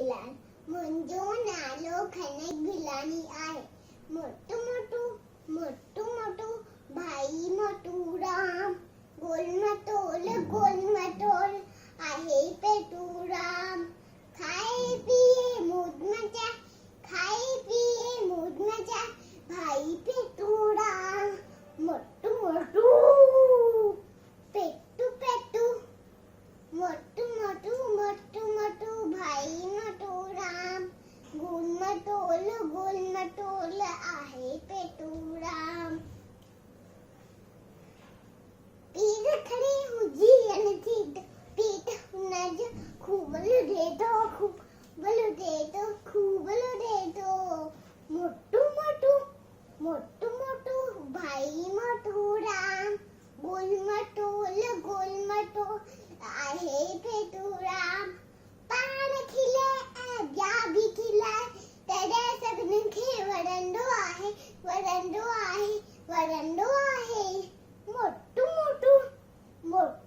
गिलान मुंजो नालो खनक गिलानी आहे. मोटू मोटू मोटू मोटू भाई मोटू राम. गोल मटोल आहे पेटू राम. खाए पिए मौज मजा, खाए पिए मौज मजा, भाई पेटू राम. मोटू मोटू पेटू पेटू, मोटू मोटू मोटू मोटू भाई मोटू राम. गोल मटोल आहे पेटू राम. पीर खड़ी हुजी अन थीट पीठ नज खूबल दे दो खूबल दे दो. मोटू मोटू मोटू मोटू भाई मोटू राम. गोल मटोल आहे पेटू राम. पान खिले जा भी खिलाए तेरे सगन खे वरंडो आहे वरंडो आहे वरंडो आहे. मोटू मोटू मोटू